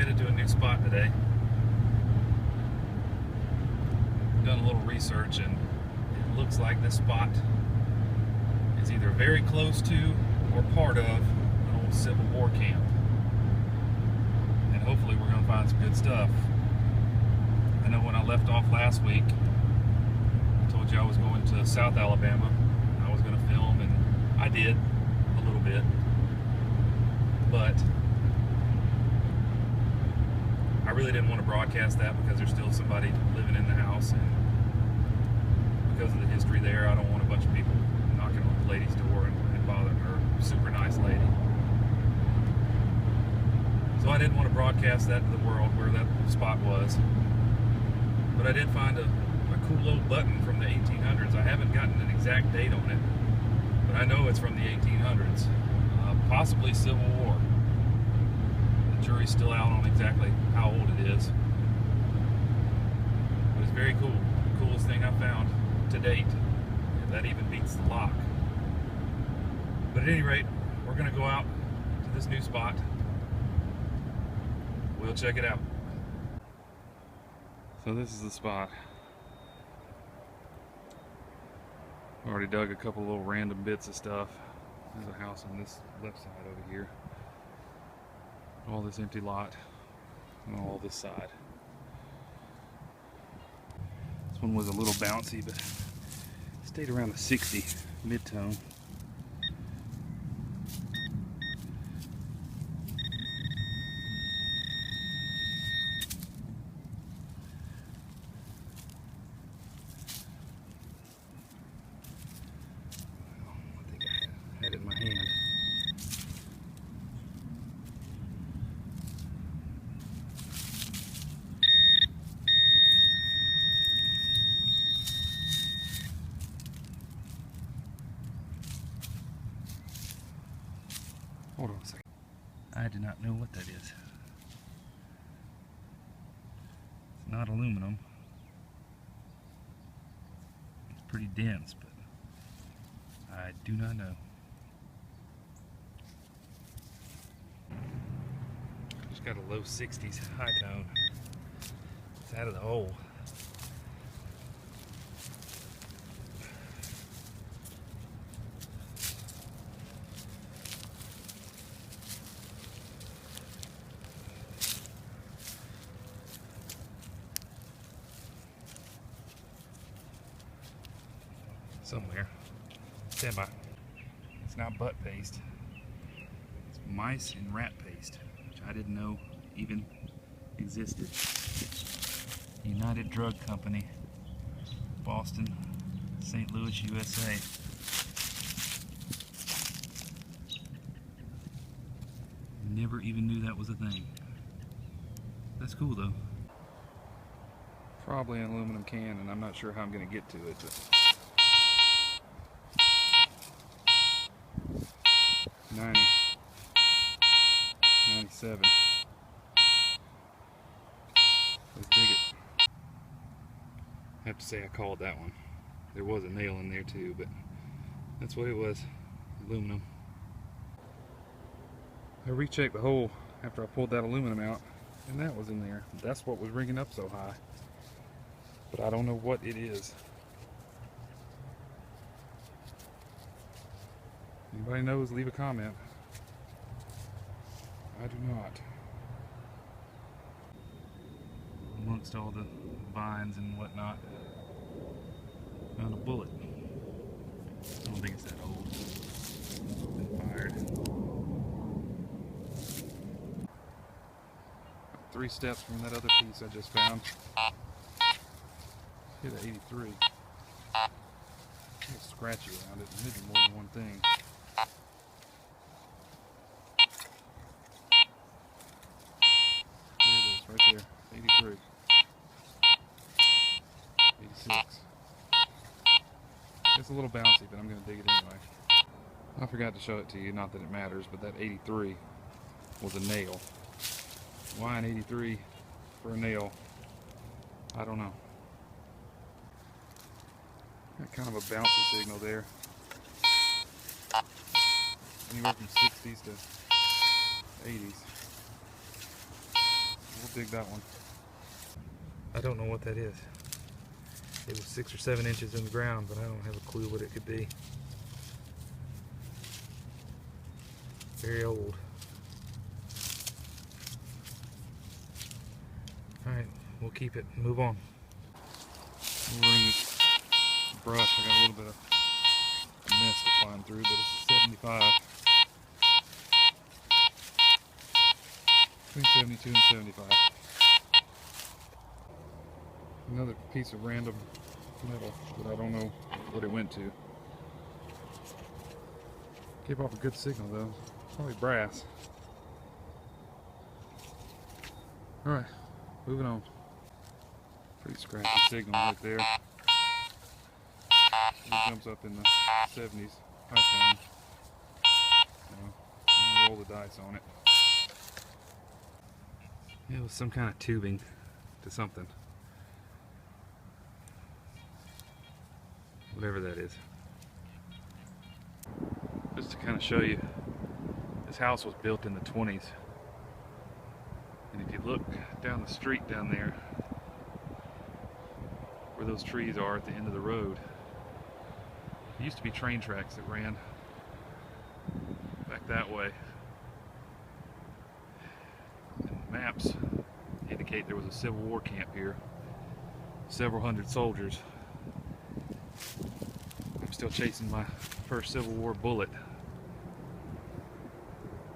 headed to a new spot today. Done a little research, and it looks like this spot is either very close to or part of an old Civil War camp. And hopefully we're going to find some good stuff. I know when I left off last week, I told you I was going to South Alabama. I was going to film, and I did a little bit. But I really didn't want to broadcast that because there's still somebody living in the house, and because of the history there, I don't want a bunch of people knocking on the lady's door and bothering her. Super nice lady. So I didn't want to broadcast that to the world where that spot was. But I did find a cool old button from the 1800s. I haven't gotten an exact date on it, but I know it's from the 1800s. Possibly Civil War. The jury's still out on exactly how old it is. But it's very cool. The coolest thing I've found to date. And that even beats the lock. But at any rate, we're going to go out to this new spot. We'll check it out. So this is the spot. Already dug a couple little random bits of stuff. There's a house on this left side over here. All this empty lot and all this side. This one was a little bouncy, but stayed around the 60 mid-tone. Had it in my hand. Hold on a second. I do not know what that is. It's not aluminum. It's pretty dense, but I do not know. Just got a low 60s high tone. It's out of the hole. Somewhere. Stand by. It's not butt paste. It's mice and rat paste, which I didn't know even existed. United Drug Company, Boston, St. Louis, USA. Never even knew that was a thing. That's cool though. Probably an aluminum can, and I'm not sure how I'm going to get to it, but 90, 97. Let's dig it. I have to say I called that one. There was a nail in there too, but that's what it was. Aluminum. I rechecked the hole after I pulled that aluminum out, and that was in there. That's what was ringing up so high. But I don't know what it is. Anybody knows, leave a comment. I do not. Amongst all the vines and whatnot, found a bullet. I don't think it's that old. It's been fired. 3 steps from that other piece I just found. Hit an 83. A little scratchy around it, maybe more than one thing. Right there, 83, 86. It's a little bouncy, but I'm going to dig it anyway. I forgot to show it to you, not that it matters, but that 83 was a nail. Why an 83 for a nail? I don't know. Got kind of a bouncy signal there. Anywhere from 60s to 80s. we'll dig that one. I don't know what that is. It was 6 or 7 inches in the ground, but I don't have a clue what it could be. Very old. Alright, we'll keep it and move on. We're in this brush. I got a little bit of a mess to climb through, but it's a 75. Between 72 and 75. Another piece of random metal that I don't know what it went to. Gave off a good signal though. Probably brass. Alright, moving on. Pretty scratchy signal right there. It jumps up in the 70s. High tone. I'm gonna roll the dice on it. It was some kind of tubing to something. Whatever that is. Just to kind of show you, this house was built in the 20s. And if you look down the street down there, where those trees are at the end of the road, there used to be train tracks that ran back that way. And maps indicate there was a Civil War camp here. Several hundred soldiers. I'm still chasing my first Civil War bullet.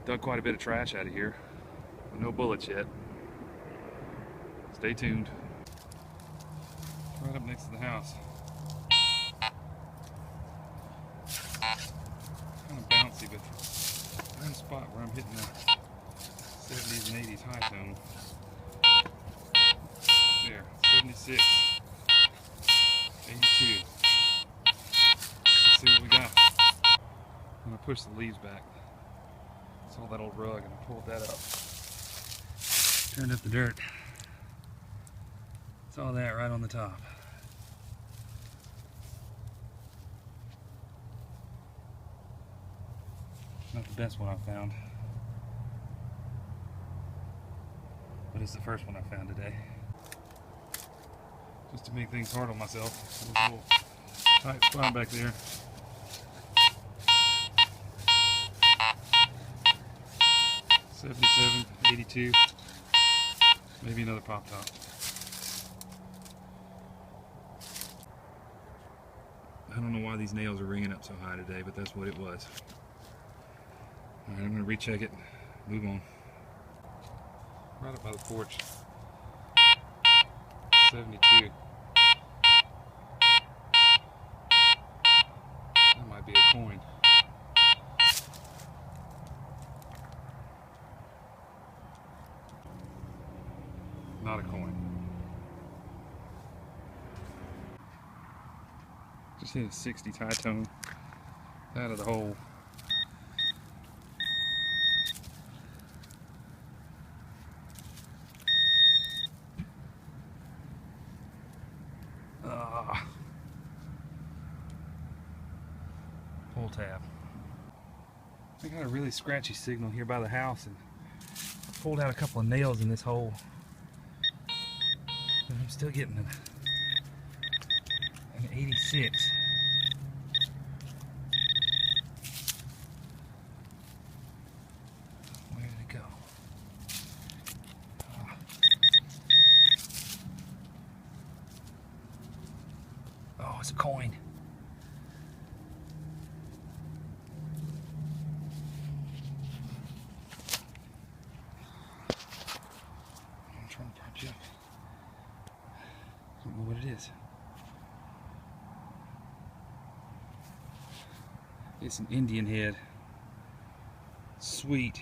Dug quite a bit of trash out of here, but no bullets yet. Stay tuned. Right up next to the house. Kind of bouncy, but we're in a spot where I'm hitting the 70s and 80s high tone. There, 76, 82. Let's see what we got. I'm gonna push the leaves back. Saw that old rug and I pulled that up. Turned up the dirt. Saw that right on the top. Not the best one I've found, but it's the first one I found today. Just to make things hard on myself. There's a little tight spot back there. $77, $82, maybe another pop top. I don't know why these nails are ringing up so high today, but that's what it was. Alright, I'm going to recheck it, move on. Right up by the porch. 72. That might be a coin. Not a coin. Just hit a 60s high tone out of the hole. Pull tab. I got a really scratchy signal here by the house, and I pulled out a couple of nails in this hole. And I'm still getting an 86. Where did it go? Oh, it's a coin. I'm trying to punch up. I don't know what it is. It's an Indian head. Sweet.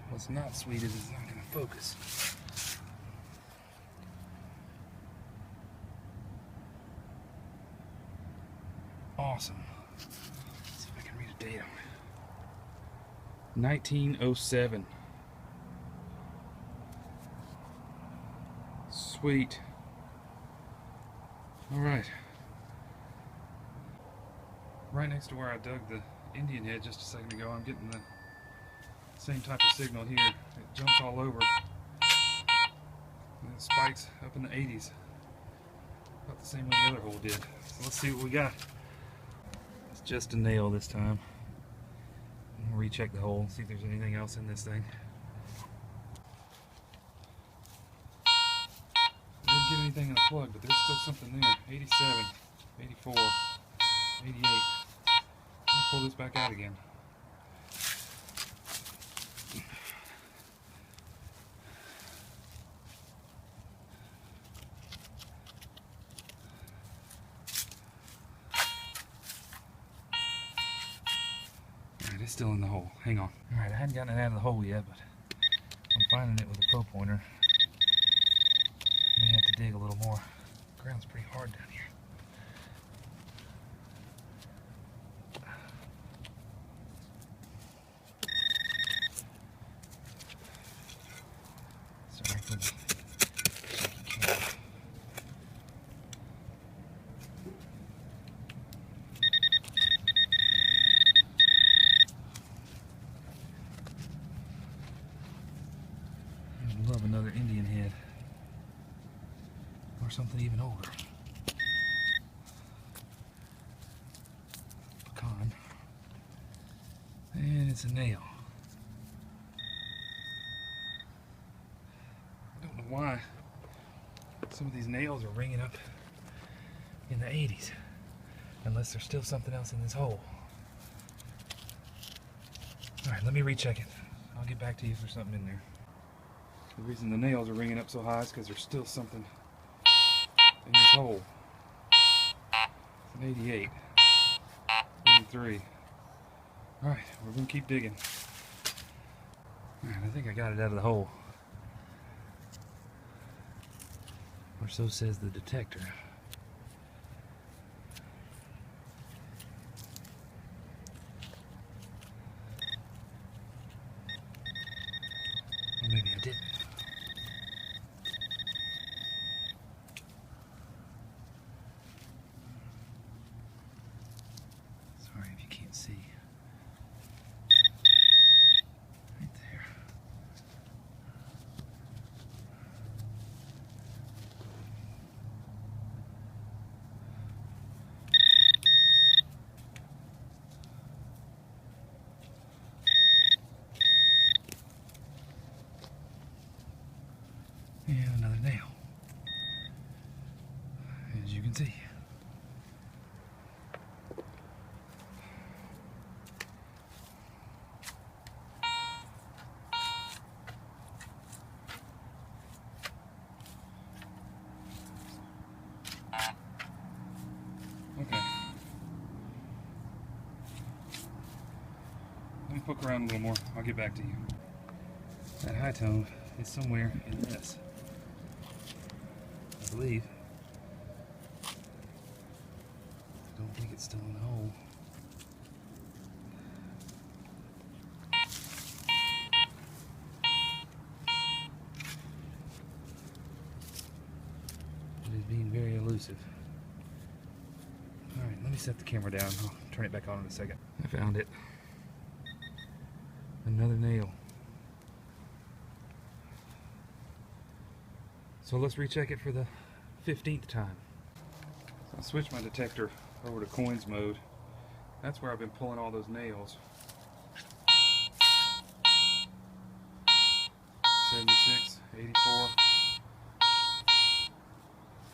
What's not sweet is it's not going to focus. Awesome. Let's see if I can read a date on it. 1907. Sweet. Alright. Right next to where I dug the Indian head just a second ago, I'm getting the Same type of signal here. It jumps all over. And it spikes up in the 80s. About the same way the other hole did. So let's see what we got. It's just a nail this time. We'll recheck the hole, see if there's anything else in this thing. Didn't get anything in the plug, but there's still something there. 87, 84, 88. Let me pull this back out again. Alright, it's still in the hole. Hang on. Alright, I hadn't gotten it out of the hole yet, but I'm finding it with a pro pointer. May have to dig a little more. The ground's pretty hard down here. Sorry for the shaky camera. I'd love another Indian head. Or something even older. Pecan. And it's a nail. I don't know why some of these nails are ringing up in the 80s. Unless there's still something else in this hole. Alright, let me recheck it. I'll get back to you if there's something in there. The reason the nails are ringing up so high is because there's still something in this hole. It's an 88, 83. Alright, we're going to keep digging. Alright, I think I got it out of the hole. Or so says the detector. Or maybe I didn't. See right there. And another nail, as you can see. Okay. Let me poke around a little more. I'll get back to you. That high tone is somewhere in this, I believe. I don't think it's still in the hole. It is being very elusive. Alright, let me set the camera down. I'll turn it back on in a second. I found it. Another nail. So let's recheck it for the 15th time. So I'll switch my detector over to coins mode. That's where I've been pulling all those nails. 76, 84.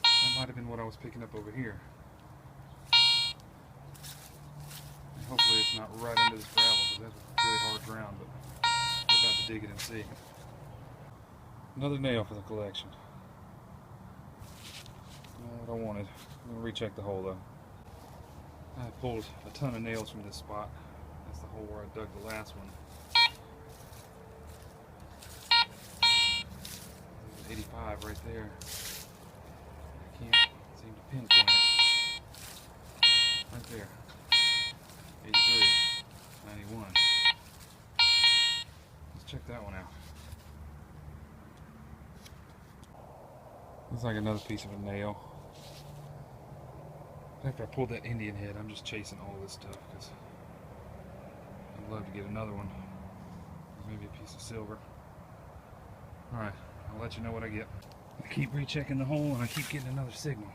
That might have been what I was picking up over here. And hopefully it's not right under this gravel, because that's really hard ground, but we're about to dig it and see. Another nail for the collection. Not what I wanted. I'm going to recheck the hole though. I pulled a ton of nails from this spot. That's the hole where I dug the last one. 85 right there. I can't seem to pinpoint it. Right there. 83. 91. Let's check that one out. Looks like another piece of a nail. After I pulled that Indian head, I'm just chasing all this stuff because I'd love to get another one. maybe a piece of silver. Alright, I'll let you know what I get. I keep rechecking the hole and I keep getting another signal.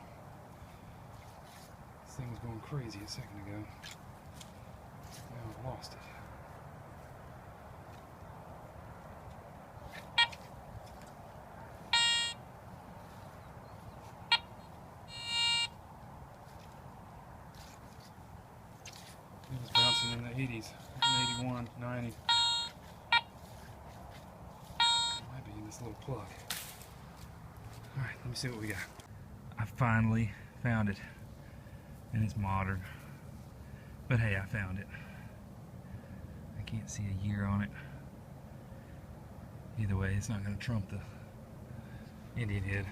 This thing was going crazy a second ago. Now I've lost it. It was bouncing in the 80s, 81, 90. It might be in this little plug. Alright, let me see what we got. I finally found it. And it's modern. But hey, I found it. I can't see a year on it. Either way, it's not going to trump the Indian head.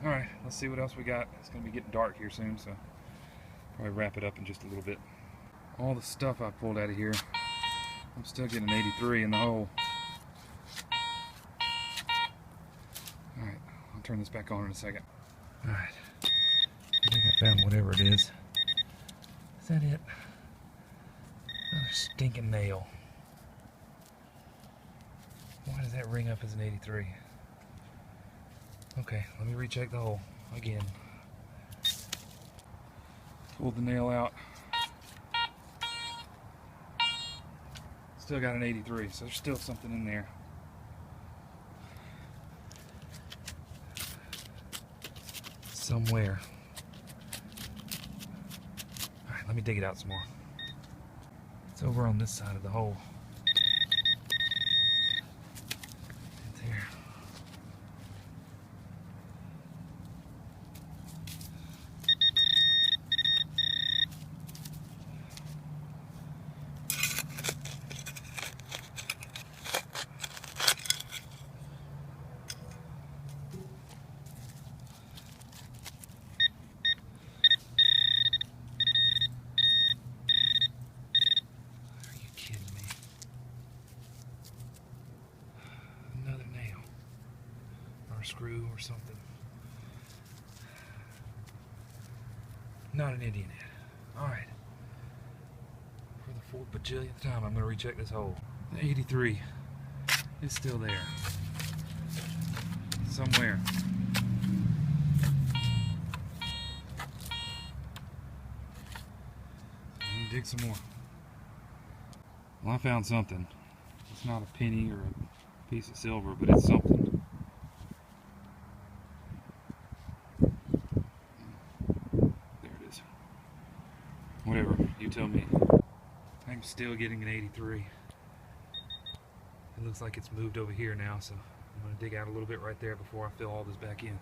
Alright, let's see what else we got. It's going to be getting dark here soon, so probably wrap it up in just a little bit. All the stuff I pulled out of here, I'm still getting an 83 in the hole. Alright, I'll turn this back on in a second. Alright, I think I found whatever it is. Is that it? Another stinking nail. Why does that ring up as an 83? Okay, let me recheck the hole again. Pulled the nail out. Still got an 83, so there's still something in there. Somewhere. Alright, let me dig it out some more. It's over on this side of the hole. It's here. Screw or something. Not an Indian head. Alright. For the fourth bajillionth time, I'm going to recheck this hole. The 83 is still there. Somewhere. Dig some more. Well, I found something. It's not a penny or a piece of silver, but it's something. Whatever, you tell me. I'm still getting an 83. It looks like it's moved over here now, so I'm going to dig out a little bit right there before I fill all this back in.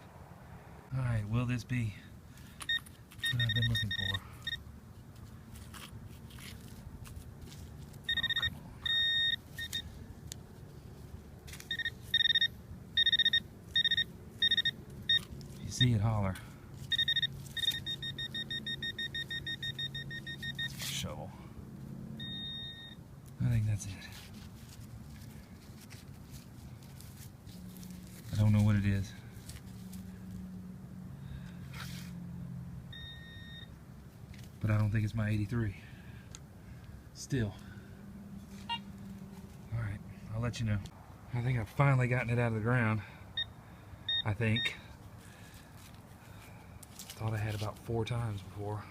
Alright, will this be what I've been looking for? Oh, come on. If you see it, holler. Shovel. I think that's it. I don't know what it is. But I don't think it's my 83. Still. Alright, I'll let you know. I think I've finally gotten it out of the ground. I think. Thought I had about 4 times before.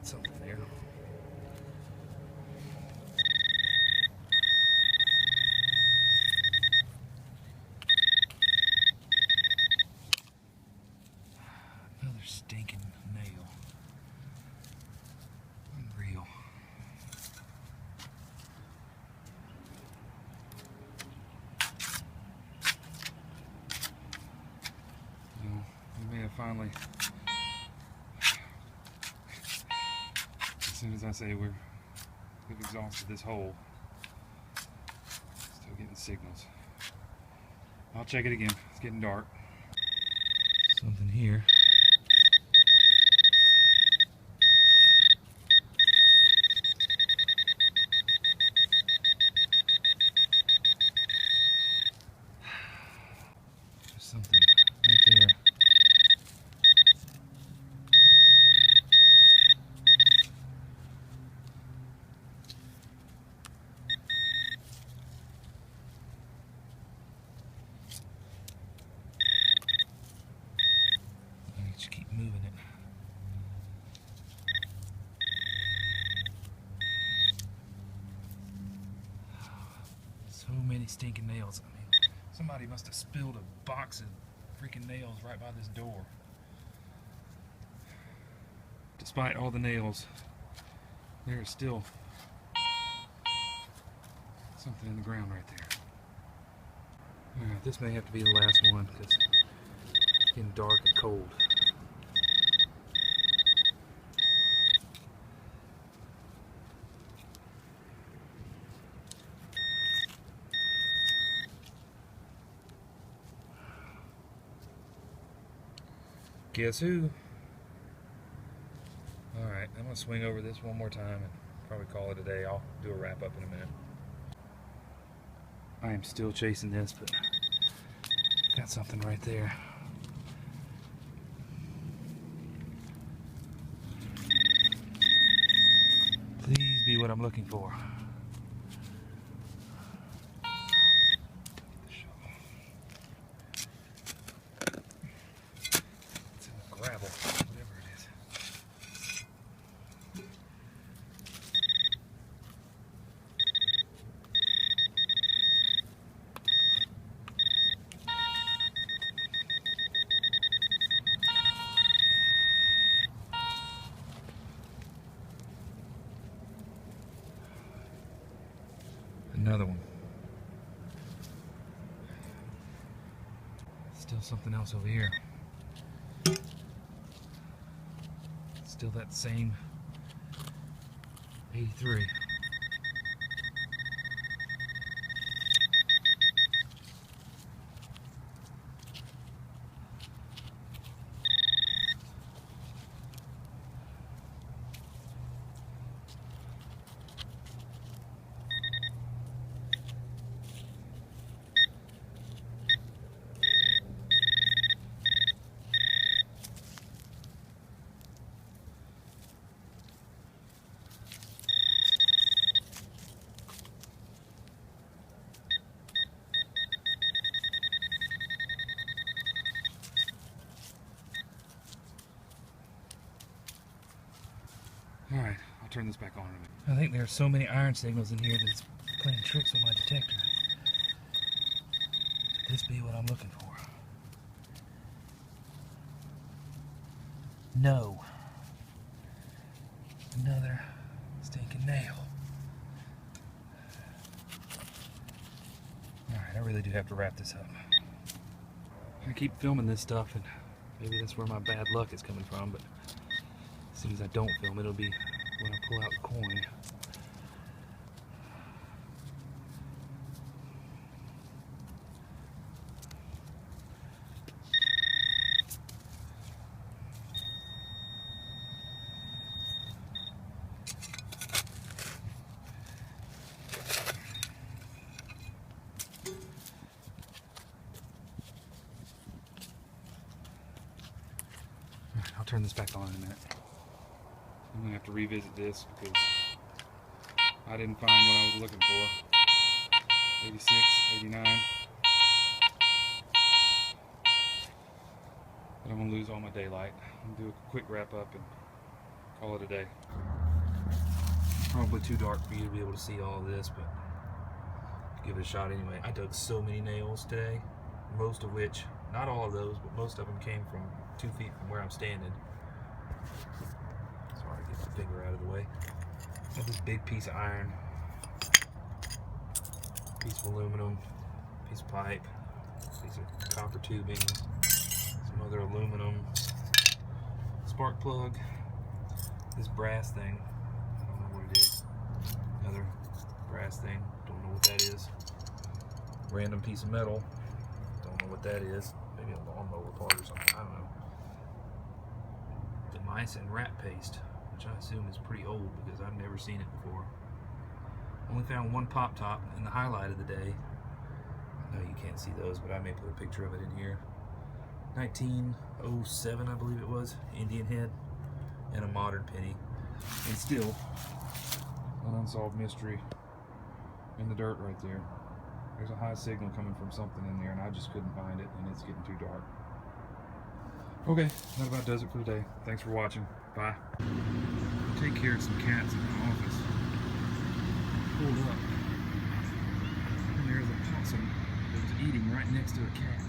Something there. Another stinking nail. Unreal. Well, we may have finally. As soon as I say we've exhausted this hole, still getting signals. I'll check it again. It's getting dark. Something here. many stinking nails. I mean, somebody must have spilled a box of freaking nails right by this door. Despite all the nails, there is still something in the ground right there. Alright, this may have to be the last one because it's getting dark and cold. Guess who? Alright, I'm going to swing over this one more time and probably call it a day. I'll do a wrap up in a minute. I am still chasing this, but got something right there. Please be what I'm looking for. It's in the gravel, whatever it is. Another one. Still something else over here. Still that same 83. Alright, I'll turn this back on in a minute. I think there are so many iron signals in here that it's playing tricks on my detector. Could this be what I'm looking for? No. Another stinking nail. Alright, I really do have to wrap this up. I keep filming this stuff, and maybe that's where my bad luck is coming from, but as soon as I don't film, it'll be when I pull out the coin. Alright, I'll turn this back on in a minute. I'm going to have to revisit this because I didn't find what I was looking for. 86, 89. But I'm going to lose all my daylight. I'm going to do a quick wrap up and call it a day. Probably too dark for you to be able to see all of this, but give it a shot anyway. I dug so many nails today, most of which, not all of those, but most of them came from 2 feet from where I'm standing. Sorry, get my finger out of the way. Got this big piece of iron, piece of aluminum, piece of pipe, piece of copper tubing, some other aluminum, spark plug, this brass thing, I don't know what it is, another brass thing, don't know what that is, random piece of metal, don't know what that is, maybe a lawnmower part or something, I don't know. The mice and rat paste, which I assume is pretty old because I've never seen it before. Only found one pop top in the highlight of the day. I know you can't see those, but I may put a picture of it in here. 1907, I believe it was, Indian head, and a modern penny. And still, an unsolved mystery in the dirt right there. There's a high signal coming from something in there, and I just couldn't find it, and it's getting too dark. Okay, that about does it for today. Thanks for watching. Bye. Take care of some cats in the office. Pulled up. And there's a possum that was eating right next to a cat.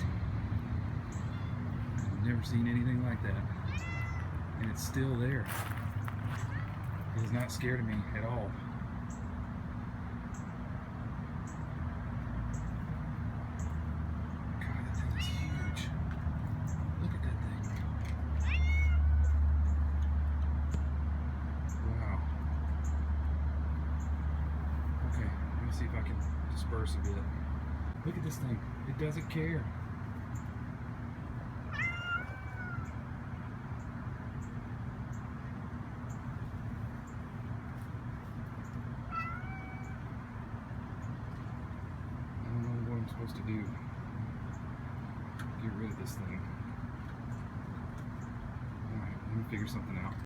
I've never seen anything like that. And it's still there. It is not scared of me at all. God, that thing is huge. Look at that thing. Wow. Okay, let me see if I can disperse a bit. Look at this thing. It doesn't care. I don't know what I'm supposed to do. Get rid of this thing. Alright, let me figure something out.